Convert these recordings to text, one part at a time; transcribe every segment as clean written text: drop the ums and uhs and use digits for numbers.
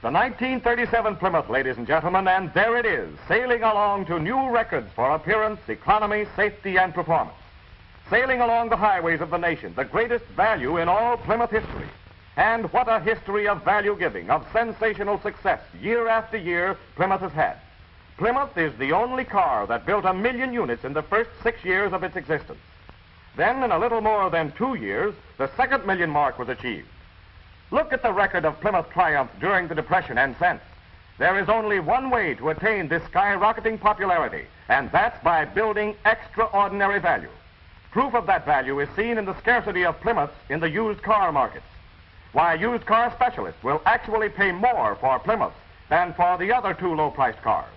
The 1937 Plymouth, ladies and gentlemen, and there it is, sailing along to new records for appearance, economy, safety, and performance. Sailing along the highways of the nation, the greatest value in all Plymouth history. And what a history of value giving, of sensational success, year after year, Plymouth has had. Plymouth is the only car that built 1 million units in the first 6 years of its existence. Then, in a little more than 2 years, the second million mark was achieved. Look at the record of Plymouth triumph during the Depression and since. There is only one way to attain this skyrocketing popularity, and that's by building extraordinary value. Proof of that value is seen in the scarcity of Plymouths in the used car markets. Why, used car specialists will actually pay more for Plymouths than for the other two low-priced cars.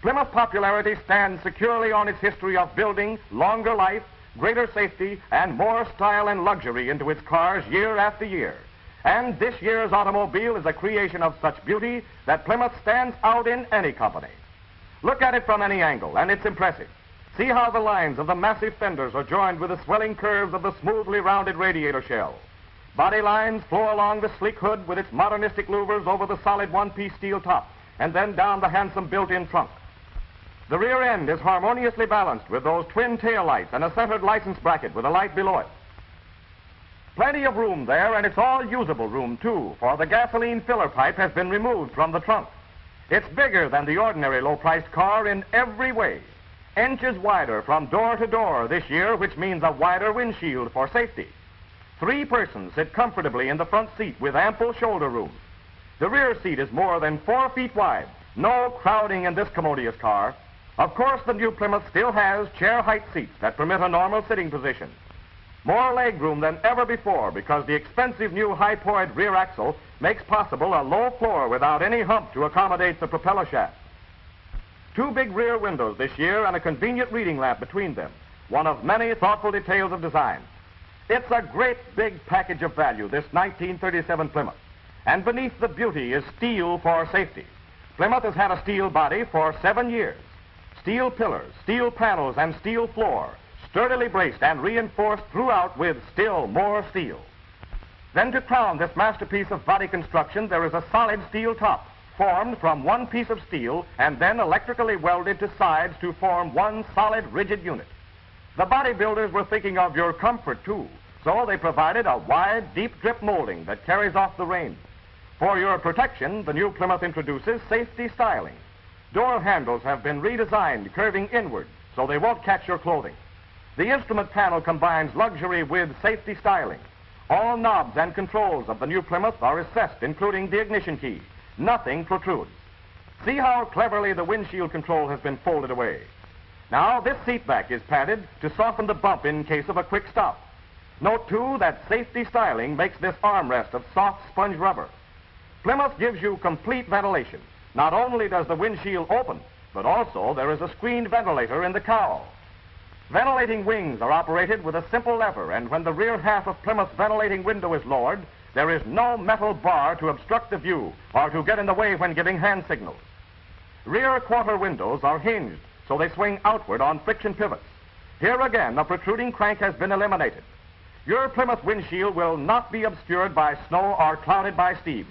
Plymouth popularity stands securely on its history of building longer life, greater safety, and more style and luxury into its cars year after year. And this year's automobile is a creation of such beauty that Plymouth stands out in any company. Look at it from any angle, and it's impressive. See how the lines of the massive fenders are joined with the swelling curves of the smoothly rounded radiator shell. Body lines flow along the sleek hood with its modernistic louvers over the solid one-piece steel top, and then down the handsome built-in trunk. The rear end is harmoniously balanced with those twin tail lights and a centered license bracket with a light below it. Plenty of room there, and it's all usable room, too, for the gasoline filler pipe has been removed from the trunk. It's bigger than the ordinary low-priced car in every way. Inches wider from door to door this year, which means a wider windshield for safety. 3 persons sit comfortably in the front seat with ample shoulder room. The rear seat is more than 4 feet wide. No crowding in this commodious car. Of course, the new Plymouth still has chair height seats that permit a normal sitting position. More leg room than ever before because the expensive new hypoid rear axle makes possible a low floor without any hump to accommodate the propeller shaft. 2 big rear windows this year and a convenient reading lamp between them, one of many thoughtful details of design. It's a great big package of value, this 1937 Plymouth. And beneath the beauty is steel for safety. Plymouth has had a steel body for 7 years. Steel pillars, steel panels, and steel floor, sturdily braced and reinforced throughout with still more steel. Then to crown this masterpiece of body construction, there is a solid steel top, formed from one piece of steel and then electrically welded to sides to form one solid, rigid unit. The bodybuilders were thinking of your comfort, too, so they provided a wide, deep drip molding that carries off the rain. For your protection, the new Plymouth introduces safety styling. Door handles have been redesigned, curving inward, so they won't catch your clothing. The instrument panel combines luxury with safety styling. All knobs and controls of the new Plymouth are recessed, including the ignition key. Nothing protrudes. See how cleverly the windshield control has been folded away. Now, this seat back is padded to soften the bump in case of a quick stop. Note, too, that safety styling makes this armrest of soft sponge rubber. Plymouth gives you complete ventilation. Not only does the windshield open, but also there is a screened ventilator in the cowl. Ventilating wings are operated with a simple lever, and when the rear half of Plymouth's ventilating window is lowered, there is no metal bar to obstruct the view or to get in the way when giving hand signals. Rear quarter windows are hinged, so they swing outward on friction pivots. Here again, a protruding crank has been eliminated. Your Plymouth windshield will not be obscured by snow or clouded by steam.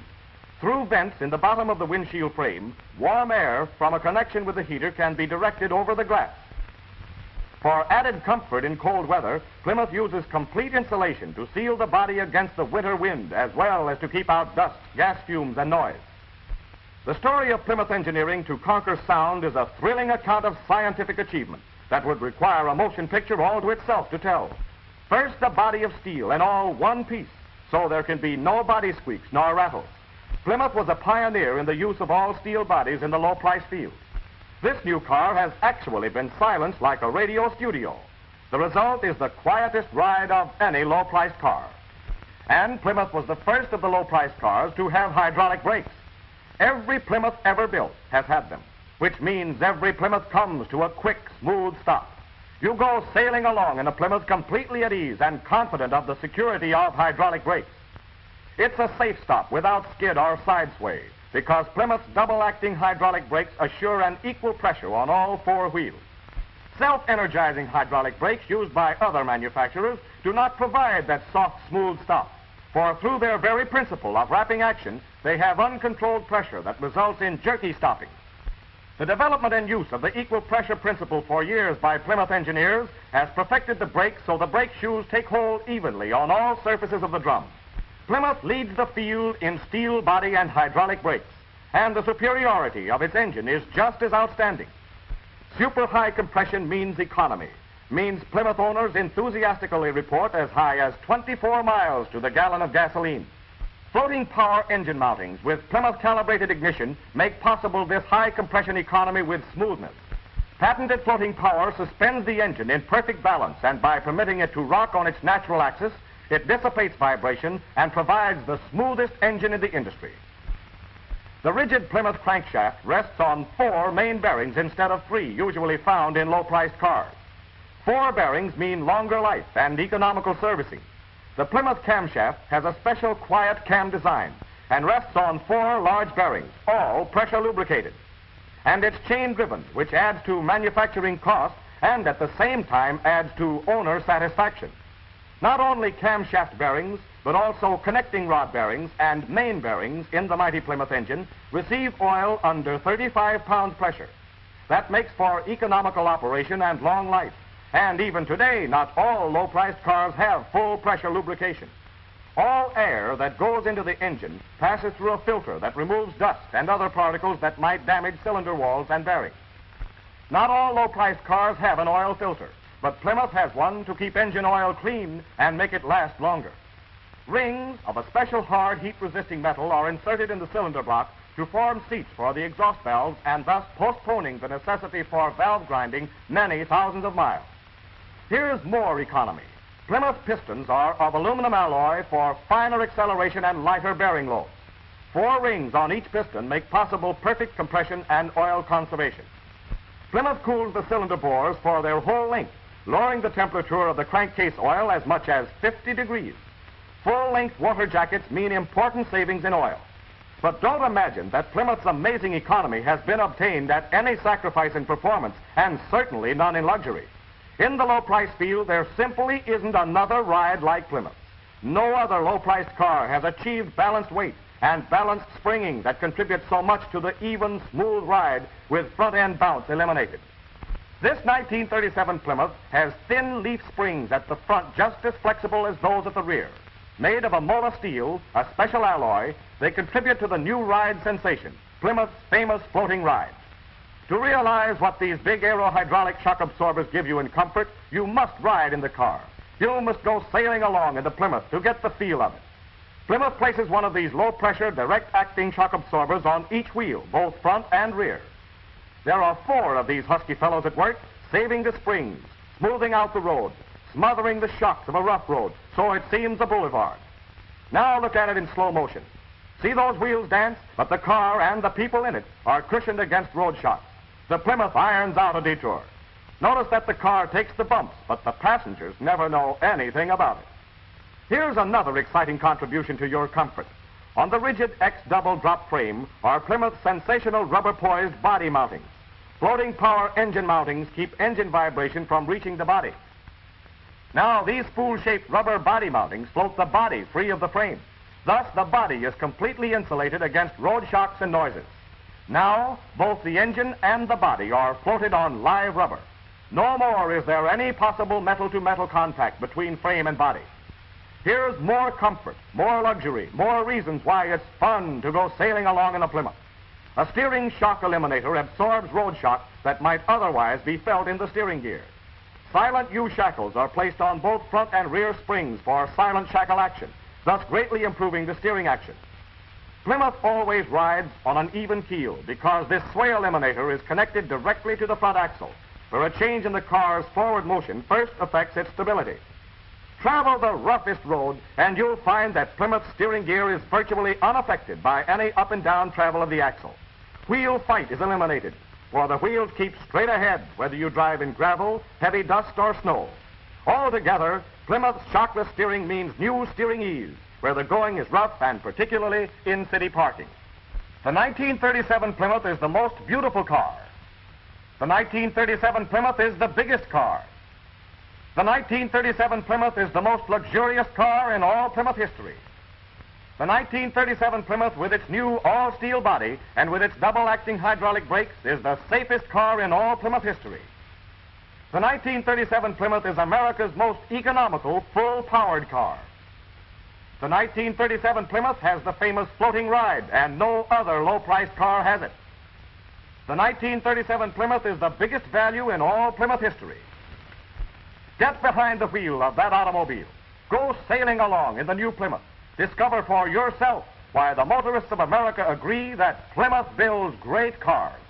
Through vents in the bottom of the windshield frame, warm air from a connection with the heater can be directed over the glass. For added comfort in cold weather, Plymouth uses complete insulation to seal the body against the winter wind, as well as to keep out dust, gas fumes, and noise. The story of Plymouth engineering to conquer sound is a thrilling account of scientific achievement that would require a motion picture all to itself to tell. First, a body of steel and all one piece, so there can be no body squeaks nor rattles. Plymouth was a pioneer in the use of all steel bodies in the low-price field. This new car has actually been silenced like a radio studio. The result is the quietest ride of any low-priced car. And Plymouth was the first of the low-priced cars to have hydraulic brakes. Every Plymouth ever built has had them, which means every Plymouth comes to a quick, smooth stop. You go sailing along in a Plymouth completely at ease and confident of the security of hydraulic brakes. It's a safe stop without skid or side sway, because Plymouth's double-acting hydraulic brakes assure an equal pressure on all 4 wheels. Self-energizing hydraulic brakes used by other manufacturers do not provide that soft, smooth stop, for through their very principle of rapid action, They have uncontrolled pressure that results in jerky stopping. The development and use of the equal pressure principle for years by Plymouth engineers has perfected the brake so the brake shoes take hold evenly on all surfaces of the drum. Plymouth leads the field in steel body and hydraulic brakes, and the superiority of its engine is just as outstanding. Super high compression means economy, means Plymouth owners enthusiastically report as high as 24 miles to the gallon of gasoline. Floating power engine mountings with Plymouth calibrated ignition make possible this high compression economy with smoothness. Patented floating power suspends the engine in perfect balance, and by permitting it to rock on its natural axis, it dissipates vibration and provides the smoothest engine in the industry. The rigid Plymouth crankshaft rests on 4 main bearings instead of 3 usually found in low-priced cars. 4 bearings mean longer life and economical servicing. The Plymouth camshaft has a special quiet cam design and rests on 4 large bearings, all pressure lubricated. And it's chain driven, which adds to manufacturing cost and at the same time adds to owner satisfaction. Not only camshaft bearings, but also connecting rod bearings and main bearings in the mighty Plymouth engine receive oil under 35 pounds pressure. That makes for economical operation and long life. And even today, not all low-priced cars have full pressure lubrication. All air that goes into the engine passes through a filter that removes dust and other particles that might damage cylinder walls and bearings. Not all low-priced cars have an oil filter, but Plymouth has one to keep engine oil clean and make it last longer. Rings of a special hard heat-resisting metal are inserted in the cylinder block to form seats for the exhaust valves and thus postponing the necessity for valve grinding many thousands of miles. Here's more economy. Plymouth pistons are of aluminum alloy for finer acceleration and lighter bearing loads. 4 rings on each piston make possible perfect compression and oil conservation. Plymouth cools the cylinder bores for their whole length, lowering the temperature of the crankcase oil as much as 50 degrees. Full-length water jackets mean important savings in oil. But don't imagine that Plymouth's amazing economy has been obtained at any sacrifice in performance, and certainly none in luxury. In the low-price field, there simply isn't another ride like Plymouth. No other low-priced car has achieved balanced weight and balanced springing that contributes so much to the even, smooth ride with front-end bounce eliminated. This 1937 Plymouth has thin leaf springs at the front just as flexible as those at the rear. Made of a Mola steel, a special alloy, they contribute to the new ride sensation, Plymouth's famous floating ride. To realize what these big aero-hydraulic shock absorbers give you in comfort, you must ride in the car. You must go sailing along in the Plymouth to get the feel of it. Plymouth places one of these low-pressure, direct-acting shock absorbers on each wheel, both front and rear. There are 4 of these husky fellows at work, saving the springs, smoothing out the road, smothering the shocks of a rough road so it seems a boulevard. Now look at it in slow motion. See those wheels dance? But the car and the people in it are cushioned against road shocks. The Plymouth irons out a detour. Notice that the car takes the bumps, but the passengers never know anything about it. Here's another exciting contribution to your comfort. On the rigid X double drop frame are Plymouth's sensational rubber-poised body mountings. Floating power engine mountings keep engine vibration from reaching the body. Now, these spool-shaped rubber body mountings float the body free of the frame. Thus, the body is completely insulated against road shocks and noises. Now, both the engine and the body are floated on live rubber. No more is there any possible metal-to-metal contact between frame and body. Here's more comfort, more luxury, more reasons why it's fun to go sailing along in a Plymouth. A steering shock eliminator absorbs road shock that might otherwise be felt in the steering gear. Silent U-shackles are placed on both front and rear springs for silent shackle action, thus greatly improving the steering action. Plymouth always rides on an even keel because this sway eliminator is connected directly to the front axle, where a change in the car's forward motion first affects its stability. Travel the roughest road, and you'll find that Plymouth's steering gear is virtually unaffected by any up and down travel of the axle. Wheel fight is eliminated, for the wheels keep straight ahead, whether you drive in gravel, heavy dust, or snow. Altogether, Plymouth's shockless steering means new steering ease, where the going is rough and particularly in city parking. The 1937 Plymouth is the most beautiful car. The 1937 Plymouth is the biggest car. The 1937 Plymouth is the most luxurious car in all Plymouth history. The 1937 Plymouth, with its new all-steel body and with its double-acting hydraulic brakes, is the safest car in all Plymouth history. The 1937 Plymouth is America's most economical, full-powered car. The 1937 Plymouth has the famous floating ride, and no other low-priced car has it. The 1937 Plymouth is the biggest value in all Plymouth history. Get behind the wheel of that automobile. Go sailing along in the new Plymouth. Discover for yourself why the motorists of America agree that Plymouth builds great cars.